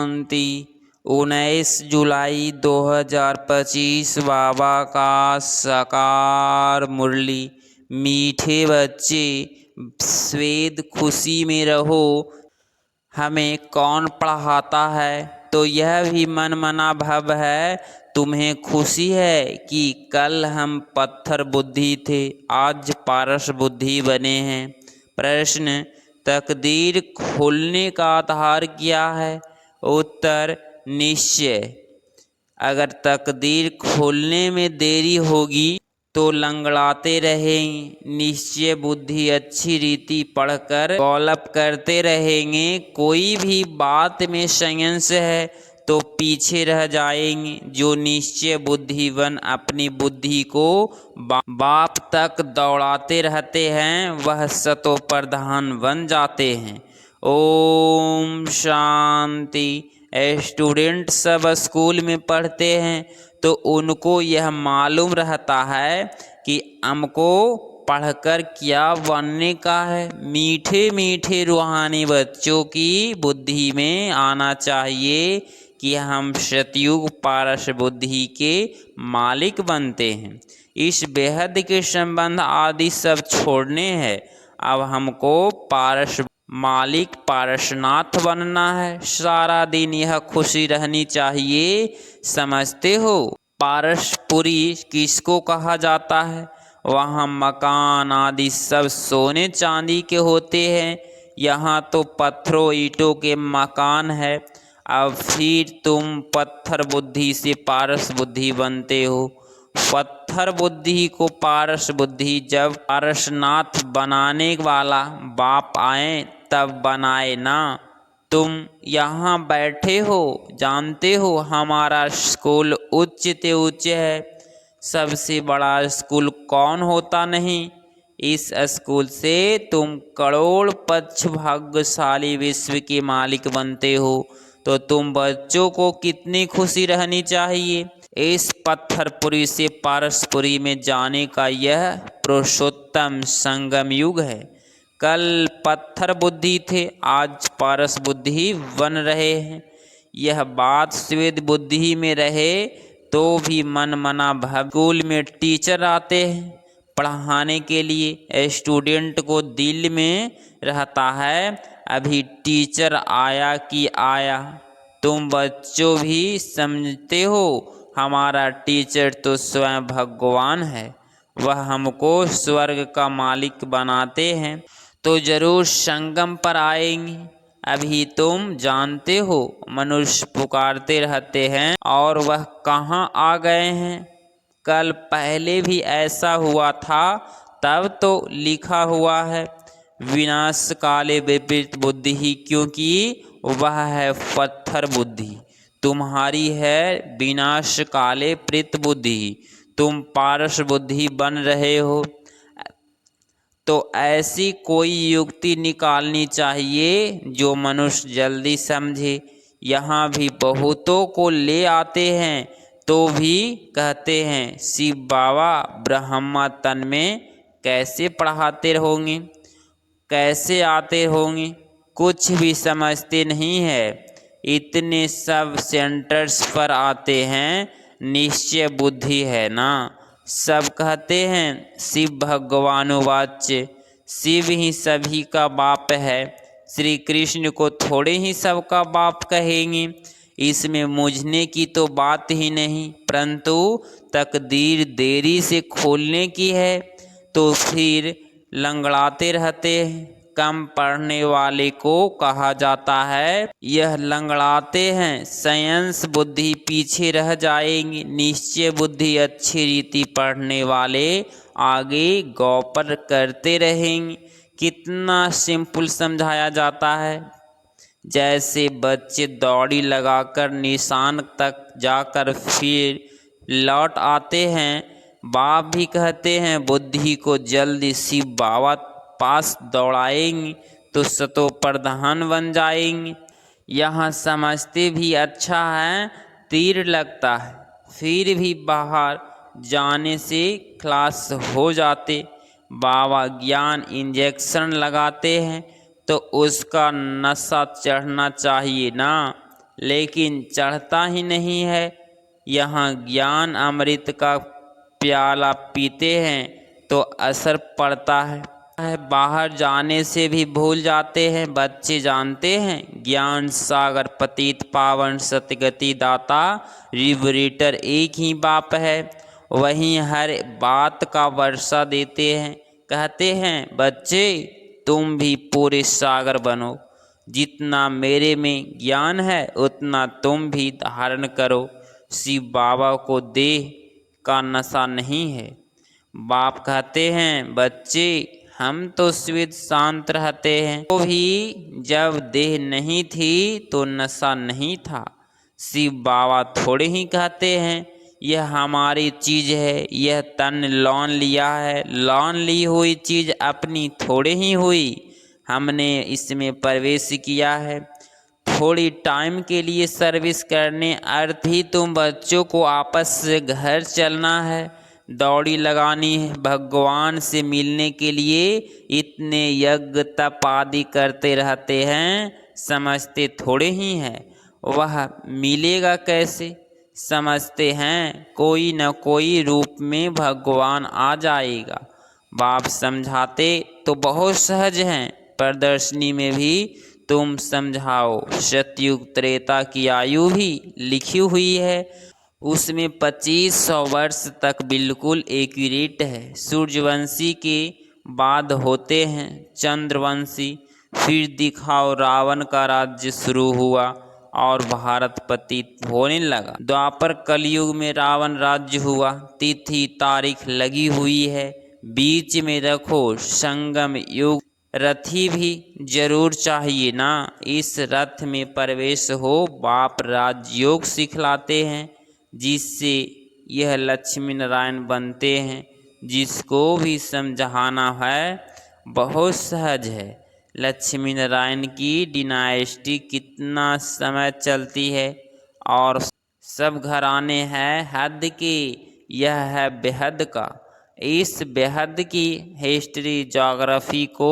शांति। 19 जुलाई 2025 बाबा का साकार मुरली। मीठे बच्चे स्वेद खुशी में रहो। हमें कौन पढ़ाता है? तो यह भी मन मना भव है। तुम्हें खुशी है कि कल हम पत्थर बुद्धि थे, आज पारस बुद्धि बने हैं। प्रश्न: तकदीर खोलने का आधार क्या है? उत्तर: निश्चय। अगर तकदीर खोलने में देरी होगी तो लंगड़ाते रहेंगे। निश्चय बुद्धि अच्छी रीति पढ़कर गौलप करते रहेंगे। कोई भी बात में संशय है तो पीछे रह जाएंगे। जो निश्चय बुद्धिवन अपनी बुद्धि को बाप तक दौड़ाते रहते हैं वह सतो प्रधान बन जाते हैं। ओम शांति। स्टूडेंट सब स्कूल में पढ़ते हैं तो उनको यह मालूम रहता है कि हमको पढ़कर क्या बनने का है। मीठे मीठे रूहानी बच्चों की बुद्धि में आना चाहिए कि हम सतयुग पारस बुद्धि के मालिक बनते हैं। इस बेहद के संबंध आदि सब छोड़ने हैं। अब हमको पारस मालिक पारसनाथ बनना है। सारा दिन यह खुशी रहनी चाहिए। समझते हो? पारसपुरी किसको कहा जाता है? वहाँ मकान आदि सब सोने चांदी के होते हैं। यहाँ तो पत्थरों ईंटों के मकान है। अब फिर तुम पत्थर बुद्धि से पारस बुद्धि बनते हो। पत्थर बुद्धि को पारस बुद्धि जब पारसनाथ बनाने वाला बाप आए तब बनाए ना। तुम यहाँ बैठे हो, जानते हो हमारा स्कूल उच्च से उच्च है। सबसे बड़ा स्कूल कौन होता नहीं? इस स्कूल से तुम करोड़ पक्ष भाग्यशाली विश्व के मालिक बनते हो। तो तुम बच्चों को कितनी खुशी रहनी चाहिए। इस पत्थरपुरी से पारसपुरी में जाने का यह पुरुषोत्तम संगम युग है। कल पत्थर बुद्धि थे, आज पारस बुद्धि बन रहे हैं। यह बात स्वेद बुद्धि में रहे तो भी मन मना भव। स्कूल में टीचर आते हैं पढ़ाने के लिए। स्टूडेंट को दिल में रहता है अभी टीचर आया कि आया। तुम बच्चों भी समझते हो हमारा टीचर तो स्वयं भगवान है। वह हमको स्वर्ग का मालिक बनाते हैं तो जरूर संगम पर आएंगे। अभी तुम जानते हो मनुष्य पुकारते रहते हैं और वह कहाँ आ गए हैं। कल पहले भी ऐसा हुआ था, तब तो लिखा हुआ है विनाश काले विपरीत बुद्धि, क्योंकि वह है पत्थर बुद्धि। तुम्हारी है विनाश काले प्रीत बुद्धि। तुम पारस बुद्धि बन रहे हो तो ऐसी कोई युक्ति निकालनी चाहिए जो मनुष्य जल्दी समझे। यहाँ भी बहुतों को ले आते हैं तो भी कहते हैं शिव बाबा ब्रह्मा तन में कैसे पढ़ाते होंगे, कैसे आते होंगे, कुछ भी समझते नहीं है। इतने सब सेंटर्स पर आते हैं, निश्चय बुद्धि है ना। सब कहते हैं शिव भगवानुवाच्य, शिव ही सभी का बाप है। श्री कृष्ण को थोड़े ही सबका बाप कहेंगे। इसमें मुझने की तो बात ही नहीं, परंतु तकदीर देरी से खोलने की है तो फिर लंगड़ाते रहते हैं। कम पढ़ने वाले को कहा जाता है यह लंगड़ाते हैं। साइंस बुद्धि पीछे रह जाएंगी। निश्चय बुद्धि अच्छी रीति पढ़ने वाले आगे गौपर करते रहेंगे। कितना सिंपल समझाया जाता है। जैसे बच्चे दौड़ी लगाकर निशान तक जाकर फिर लौट आते हैं, बाप भी कहते हैं बुद्धि को जल्दी शिव बाबा पास दौड़ाएंगे तो सतो प्रधान बन जाएंगे। यहाँ समझते भी अच्छा है, तीर लगता है, फिर भी बाहर जाने से क्लास हो जाते। बाबा ज्ञान इंजेक्शन लगाते हैं तो उसका नशा चढ़ना चाहिए ना। लेकिन चढ़ता ही नहीं है। यहाँ ज्ञान अमृत का प्याला पीते हैं तो असर पड़ता है, बाहर जाने से भी भूल जाते हैं। बच्चे जानते हैं ज्ञान सागर पतित पावन सतगति दाता लिबरेटर एक ही बाप है। वहीं हर बात का वर्षा देते हैं, कहते हैं बच्चे तुम भी पूरे सागर बनो। जितना मेरे में ज्ञान है उतना तुम भी धारण करो। शिव बाबा को देह का नशा नहीं है। बाप कहते हैं बच्चे हम तो स्वेद शांत रहते हैं, तो भी जब देह नहीं थी तो नशा नहीं था। शिव बाबा थोड़े ही कहते हैं यह हमारी चीज है, यह तन लौन लिया है। लौन ली हुई चीज अपनी थोड़े ही हुई, हमने इसमें प्रवेश किया है। थोड़ी टाइम के लिए सर्विस करने अर्थ ही तुम बच्चों को आपस से घर चलना है, दौड़ी लगानी है। भगवान से मिलने के लिए इतने यज्ञ तप आदि करते रहते हैं, समझते थोड़े ही हैं वह मिलेगा कैसे। समझते हैं कोई न कोई रूप में भगवान आ जाएगा। बाप समझाते तो बहुत सहज हैं, प्रदर्शनी में भी तुम समझाओ। सतयुग त्रेता की आयु भी लिखी हुई है, उसमें 2500 वर्ष तक बिल्कुल एक्यूरेट है। सूर्यवंशी के बाद होते हैं चंद्रवंशी। फिर दिखाओ रावण का राज्य शुरू हुआ और भारत पतित होने लगा। द्वापर कलयुग में रावण राज्य हुआ। तिथि तारीख लगी हुई है, बीच में रखो संगम युग। रथी भी जरूर चाहिए ना, इस रथ में प्रवेश हो। बाप राजयोग सिखलाते हैं जिससे यह लक्ष्मी नारायण बनते हैं। जिसको भी समझाना है बहुत सहज है। लक्ष्मी नारायण की डिनाइस्टी कितना समय चलती है और सब घराने हैं हद के, यह है बेहद का। इस बेहद की हिस्ट्री ज्योग्राफी को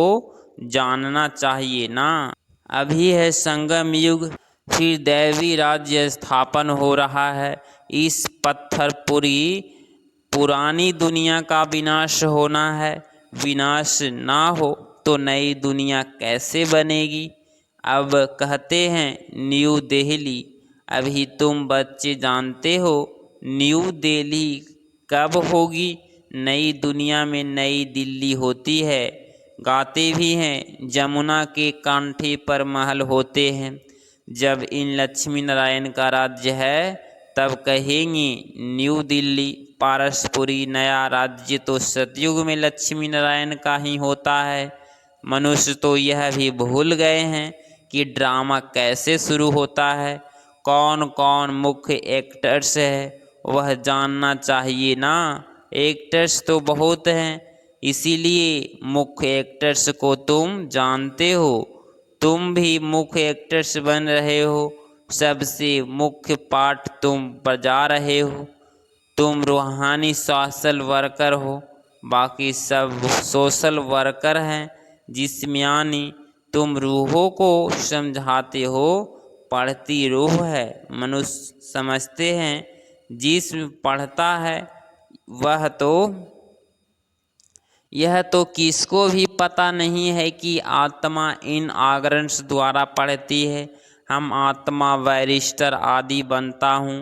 जानना चाहिए ना। अभी है संगम युग, फिर दैवी राज्य स्थापन हो रहा है। इस पत्थरपुरी पुरानी दुनिया का विनाश होना है। विनाश ना हो तो नई दुनिया कैसे बनेगी। अब कहते हैं न्यू दिल्ली, अभी तुम बच्चे जानते हो न्यू दिल्ली कब होगी। नई दुनिया में नई दिल्ली होती है। गाते भी हैं जमुना के कांठे पर महल होते हैं। जब इन लक्ष्मी नारायण का राज्य है तब कहेंगे न्यू दिल्ली। पारसपुरी नया राज्य तो सतयुग में लक्ष्मी नारायण का ही होता है। मनुष्य तो यह भी भूल गए हैं कि ड्रामा कैसे शुरू होता है, कौन कौन मुख्य एक्टर्स है वह जानना चाहिए ना। एक्टर्स तो बहुत हैं, इसीलिए मुख्य एक्टर्स को तुम जानते हो। तुम भी मुख्य एक्टर्स बन रहे हो, सबसे मुख्य पार्ट तुम बजा रहे हो। तुम रूहानी सोशल वर्कर हो, बाकी सब सोशल वर्कर हैं। जिसमें यानी तुम रूहों को समझाते हो, पढ़ती रूह है। मनुष्य समझते हैं जिस्म पढ़ता है, वह तो यह तो किसको भी पता नहीं है कि आत्मा इन ऑर्गन्स द्वारा पढ़ती है। हम आत्मा बैरिस्टर आदि बनता हूँ।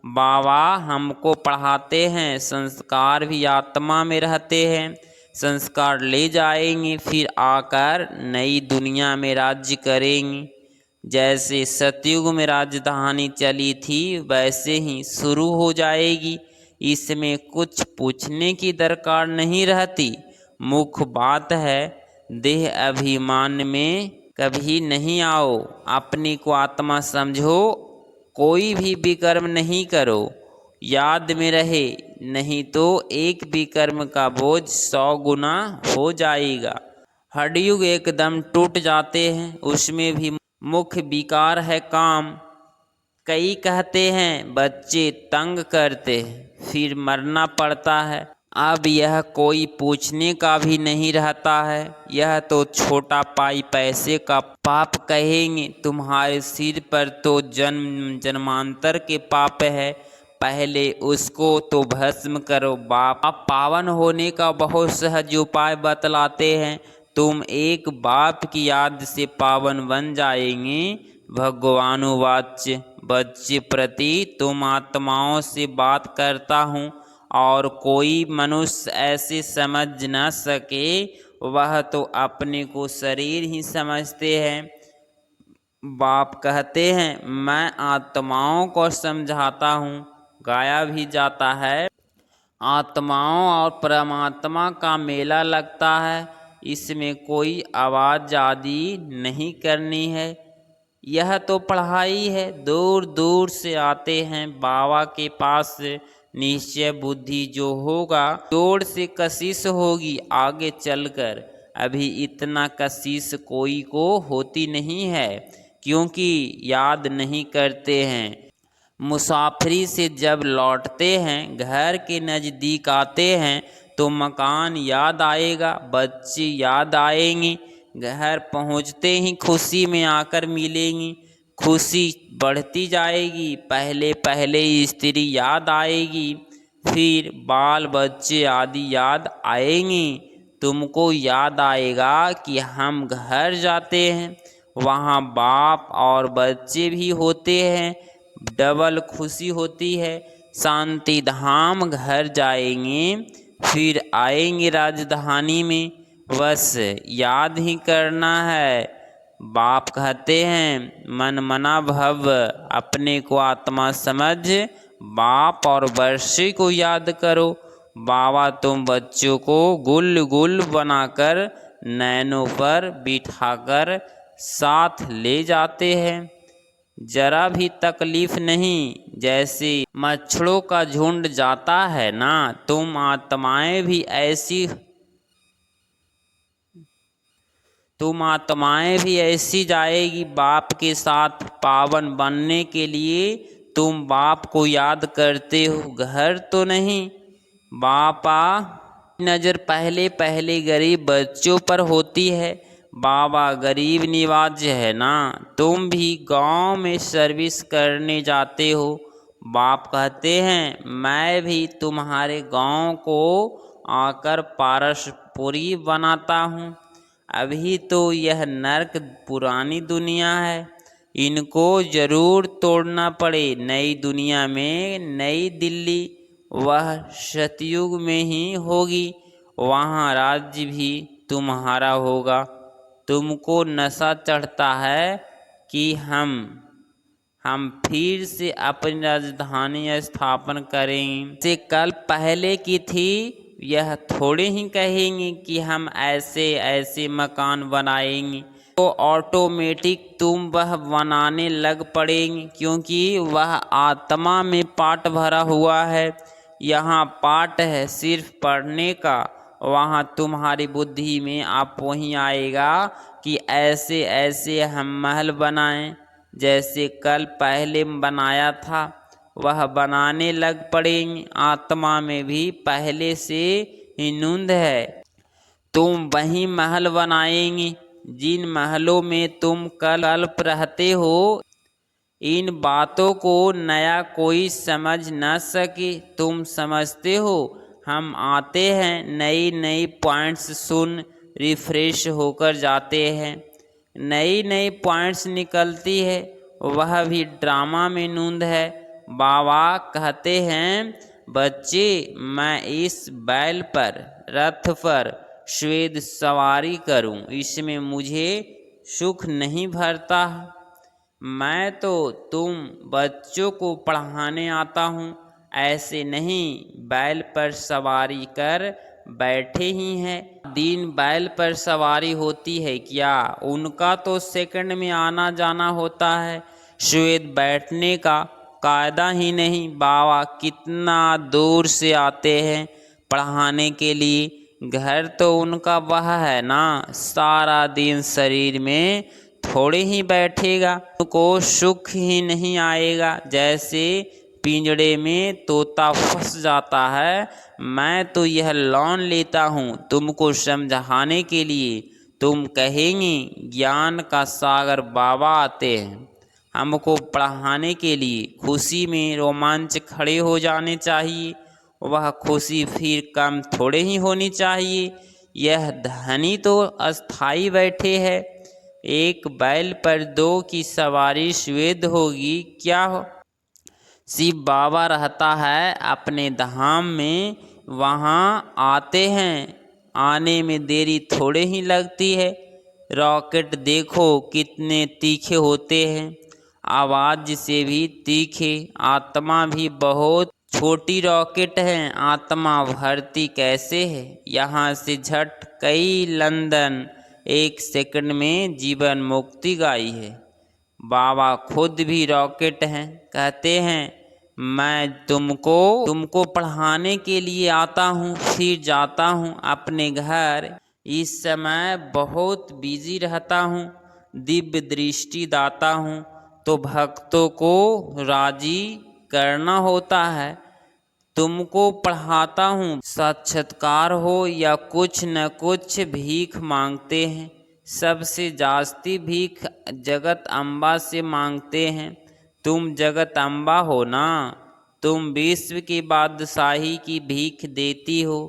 बाबा हमको पढ़ाते हैं, संस्कार भी आत्मा में रहते हैं। संस्कार ले जाएंगे, फिर आकर नई दुनिया में राज्य करेंगे। जैसे सतयुग में राजधानी चली थी वैसे ही शुरू हो जाएगी। इसमें कुछ पूछने की दरकार नहीं रहती। मुख्य बात है देह अभिमान में कभी नहीं आओ। अपने को आत्मा समझो, कोई भी विकर्म नहीं करो। याद में रहे, नहीं तो एक विकर्म का बोझ 100 गुना हो जाएगा। हडयुग एकदम टूट जाते हैं, उसमें भी मुख्य विकार है काम। कई कहते हैं बच्चे तंग करते हैं, फिर मरना पड़ता है। अब यह कोई पूछने का भी नहीं रहता है। यह तो छोटा पाई पैसे का पाप कहेंगे। तुम्हारे सिर पर तो जन्म जन्मांतर के पाप है, पहले उसको तो भस्म करो। बाप पावन होने का बहुत सहज उपाय बतलाते हैं। तुम एक बाप की याद से पावन बन जाएंगे। भगवानुवाच बच्चे प्रति तुम आत्माओं से बात करता हूँ और कोई मनुष्य ऐसे समझ न सके, वह तो अपने को शरीर ही समझते हैं। बाप कहते हैं मैं आत्माओं को समझाता हूँ। गाया भी जाता है आत्माओं और परमात्मा का मेला लगता है, इसमें कोई आवाज़ आदि नहीं करनी है। यह तो पढ़ाई है। दूर दूर से आते हैं बाबा के पास। निश्चय बुद्धि जो होगा जोर से कशिश होगी आगे चलकर। अभी इतना कशिश कोई को होती नहीं है, क्योंकि याद नहीं करते हैं। मुसाफिरी से जब लौटते हैं, घर के नज़दीक आते हैं तो मकान याद आएगा, बच्चे याद आएंगे। घर पहुंचते ही खुशी में आकर मिलेंगी, खुशी बढ़ती जाएगी। पहले पहले स्त्री याद आएगी, फिर बाल बच्चे आदि याद आएंगी। तुमको याद आएगा कि हम घर जाते हैं, वहाँ बाप और बच्चे भी होते हैं, डबल खुशी होती है। शांति धाम घर जाएंगे, फिर आएंगे राजधानी में, बस याद ही करना है। बाप कहते हैं मन मना भव, अपने को आत्मा समझ बाप और वर्षी को याद करो। बाबा तुम बच्चों को गुल गुल बनाकर नैनों पर बिठाकर साथ ले जाते हैं, जरा भी तकलीफ नहीं। जैसे मच्छरों का झुंड जाता है ना, तुम आत्माएं भी ऐसी जाएगी बाप के साथ। पावन बनने के लिए तुम बाप को याद करते हो, घर तो नहीं। बापा नज़र पहले पहले गरीब बच्चों पर होती है। बाबा गरीब निवाज है ना, तुम भी गांव में सर्विस करने जाते हो। बाप कहते हैं मैं भी तुम्हारे गांव को आकर पारसपुरी बनाता हूँ। अभी तो यह नर्क पुरानी दुनिया है, इनको जरूर तोड़ना पड़े। नई दुनिया में नई दिल्ली, वह सतयुग में ही होगी, वहाँ राज्य भी तुम्हारा होगा। तुमको नशा चढ़ता है कि हम फिर से अपनी राजधानी स्थापन करेंगे। से कल पहले की थी, यह थोड़े ही कहेंगे कि हम ऐसे ऐसे मकान बनाएंगे, तो ऑटोमेटिक तुम वह बनाने लग पड़ेंगे, क्योंकि वह आत्मा में पाठ भरा हुआ है। यहाँ पाठ है सिर्फ पढ़ने का, वहाँ तुम्हारी बुद्धि में आप वहीं आएगा कि ऐसे ऐसे हम महल बनाएं, जैसे कल पहले बनाया था वह बनाने लग पड़ेंगे। आत्मा में भी पहले से ही नुंद है, तुम वही महल बनाएंगे जिन महलों में तुम कल्प रहते हो। इन बातों को नया कोई समझ न सके, तुम समझते हो। हम आते हैं, नई नई पॉइंट्स सुन रिफ्रेश होकर जाते हैं, नई नई पॉइंट्स निकलती है, वह भी ड्रामा में नूंद है। बाबा कहते हैं बच्चे मैं इस बैल पर रथ पर श्वेत सवारी करूं, इसमें मुझे सुख नहीं भरता। मैं तो तुम बच्चों को पढ़ाने आता हूँ, ऐसे नहीं बैल पर सवारी कर बैठे ही हैं। दिन बैल पर सवारी होती है क्या? उनका तो सेकंड में आना जाना होता है, श्वेत बैठने का कायदा ही नहीं। बाबा कितना दूर से आते हैं पढ़ाने के लिए, घर तो उनका वह है ना, सारा दिन शरीर में थोड़े ही बैठेगा, उनको सुख ही नहीं आएगा। जैसे पिंजड़े में तोता फंस जाता है। मैं तो यह लोन लेता हूँ तुमको समझाने के लिए। तुम कहेंगे ज्ञान का सागर बाबा आते हैं हमको पढ़ाने के लिए। खुशी में रोमांच खड़े हो जाने चाहिए, वह खुशी फिर कम थोड़े ही होनी चाहिए। यह धनी तो अस्थाई बैठे है, एक बैल पर दो की सवारी स्वेद होगी क्या हो। शिव बाबा रहता है अपने धाम में, वहाँ आते हैं, आने में देरी थोड़े ही लगती है। रॉकेट देखो कितने तीखे होते हैं, आवाज़ से भी तीखे। आत्मा भी बहुत छोटी रॉकेट है, आत्मा भरती कैसे है। यहाँ से झट कई लंदन, एक सेकंड में जीवन मुक्ति गाई है। बाबा खुद भी रॉकेट हैं, कहते हैं मैं तुमको पढ़ाने के लिए आता हूँ, फिर जाता हूँ अपने घर। इस समय बहुत बिजी रहता हूँ, दिव्य दृष्टि दाता हूँ, तो भक्तों को राजी करना होता है। तुमको पढ़ाता हूँ, साक्षात्कार हो या कुछ न कुछ भीख मांगते हैं। सबसे जास्ती भीख जगत अम्बा से मांगते हैं। तुम जगत अम्बा हो ना, तुम विश्व की बादशाही की भीख देती हो।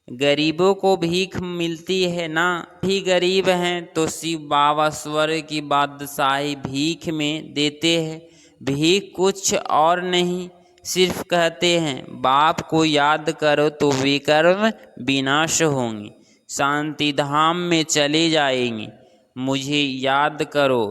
गरीबों को भीख मिलती है ना, भी गरीब हैं तो शिव बाबा स्वर्ग की बादशाही भीख में देते हैं। भीख कुछ और नहीं, सिर्फ कहते हैं बाप को याद करो तो विकर्म विनाश होंगे, शांति धाम में चले जाएंगे। मुझे याद करो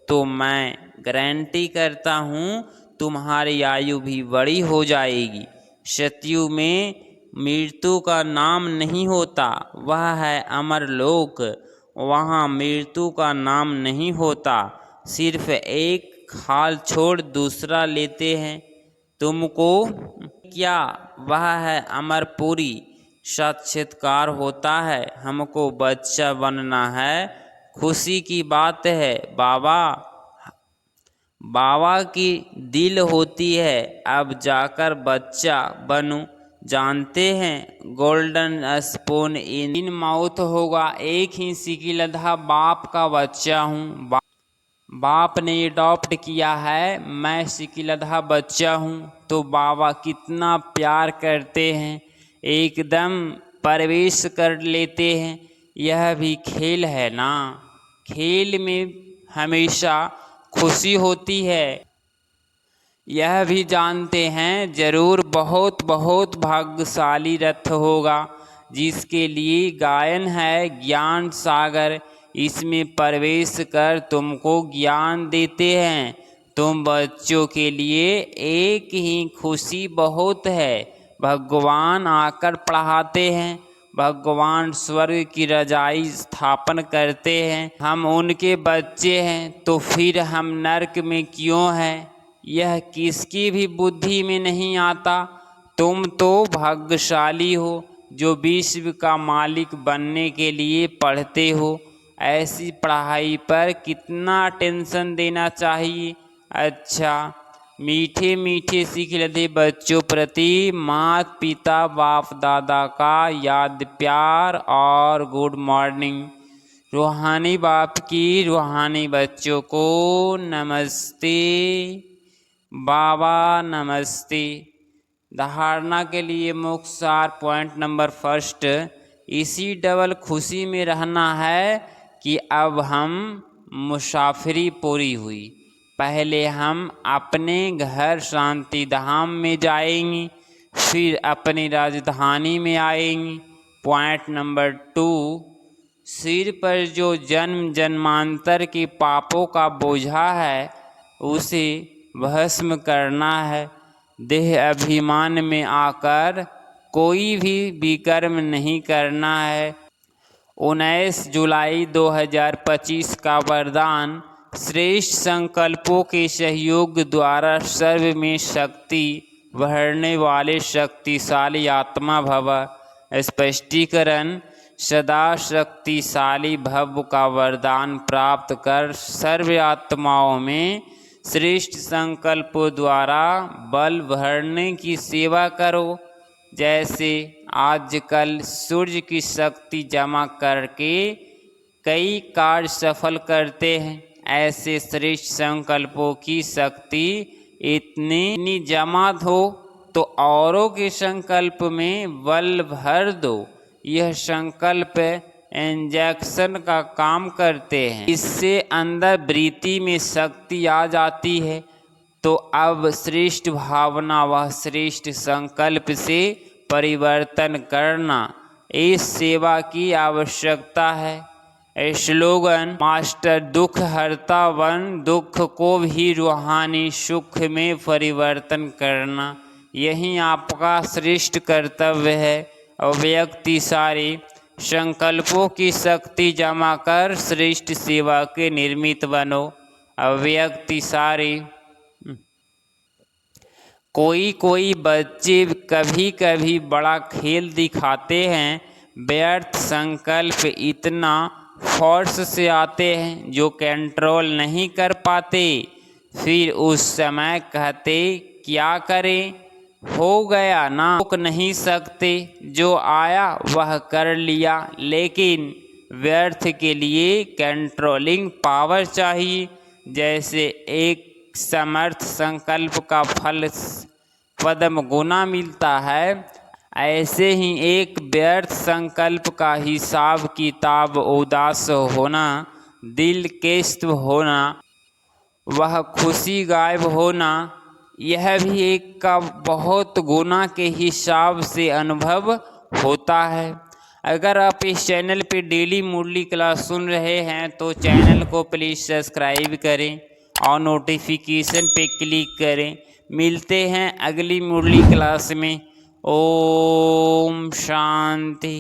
तो मैं गारंटी करता हूँ तुम्हारी आयु भी बड़ी हो जाएगी। सतयुग में मृत्यु का नाम नहीं होता, वह है अमर लोक, वहाँ मृत्यु का नाम नहीं होता। सिर्फ एक हाल छोड़ दूसरा लेते हैं। तुमको क्या, वह है अमरपुरी, साक्षात्कार होता है, हमको बच्चा बनना है, खुशी की बात है। बाबा की दिल होती है, अब जाकर बच्चा बनूं। जानते हैं गोल्डन स्पून इन माउथ होगा, एक ही सिकिलधा बाप का बच्चा हूँ। बाप ने अडॉप्ट किया है, मैं सिकिलधा बच्चा हूँ, तो बाबा कितना प्यार करते हैं, एकदम प्रवेश कर लेते हैं। यह भी खेल है ना, खेल में हमेशा खुशी होती है। यह भी जानते हैं जरूर बहुत बहुत भाग्यशाली रथ होगा, जिसके लिए गायन है ज्ञान सागर। इसमें प्रवेश कर तुमको ज्ञान देते हैं। तुम बच्चों के लिए एक ही खुशी बहुत है, भगवान आकर पढ़ाते हैं, भगवान स्वर्ग की रजाई स्थापन करते हैं। हम उनके बच्चे हैं तो फिर हम नरक में क्यों हैं, यह किसकी भी बुद्धि में नहीं आता। तुम तो भाग्यशाली हो जो विश्व का मालिक बनने के लिए पढ़ते हो। ऐसी पढ़ाई पर कितना टेंशन देना चाहिए। अच्छा, मीठे मीठे सिखलधे बच्चों प्रति माता पिता बाप दादा का याद प्यार और गुड मॉर्निंग। रूहानी बाप की रूहानी बच्चों को नमस्ते। बाबा नमस्ते। धारणा के लिए मुख्य सार पॉइंट नंबर फर्स्ट, इसी डबल खुशी में रहना है कि अब हम मुसाफिरी पूरी हुई। पहले हम अपने घर शांति धाम में जाएंगे, फिर अपनी राजधानी में आएंगे। पॉइंट नंबर 2, सिर पर जो जन्म जन्मांतर के पापों का बोझा है उसे भस्म करना है। देह अभिमान में आकर कोई भी विकर्म नहीं करना है। 19 जुलाई 2025 का वरदान, श्रेष्ठ संकल्पों के सहयोग द्वारा सर्व में शक्ति भरने वाले शक्तिशाली आत्मा भव। स्पष्टीकरण, सदा शक्तिशाली भव का वरदान प्राप्त कर सर्व आत्माओं में श्रेष्ठ संकल्पों द्वारा बल भरने की सेवा करो। जैसे आजकल सूर्य की शक्ति जमा करके कई कार्य सफल करते हैं, ऐसे श्रेष्ठ संकल्पों की शक्ति इतनी जमा हो तो औरों के संकल्प में बल भर दो। यह संकल्प इंजेक्शन का काम करते हैं, इससे अंदर वृत्ति में शक्ति आ जाती है। तो अब श्रेष्ठ भावना व श्रेष्ठ संकल्प से परिवर्तन करना, इस सेवा की आवश्यकता है। स्लोगन: मास्टर दुख हरता वन, दुख को भी रूहानी सुख में परिवर्तन करना, यही आपका श्रेष्ठ कर्तव्य है। व्यक्ति सारे संकल्पों की शक्ति जमा कर श्रेष्ठ सेवा के निर्मित बनो। व्यक्ति सारे कोई बच्चे कभी कभी बड़ा खेल दिखाते हैं, व्यर्थ संकल्प इतना फोर्स से आते हैं जो कंट्रोल नहीं कर पाते। फिर उस समय कहते क्या करें, हो गया ना, रोक नहीं सकते, जो आया वह कर लिया। लेकिन व्यर्थ के लिए कंट्रोलिंग पावर चाहिए। जैसे एक समर्थ संकल्प का फल पद्म गुना मिलता है, ऐसे ही एक व्यर्थ संकल्प का हिसाब किताब उदास होना, दिल केस्त होना, वह खुशी गायब होना, यह भी एक का बहुत गुना के हिसाब से अनुभव होता है। अगर आप इस चैनल पे डेली मुरली क्लास सुन रहे हैं तो चैनल को प्लीज़ सब्सक्राइब करें और नोटिफिकेशन पे क्लिक करें। मिलते हैं अगली मुरली क्लास में। ओम शांति।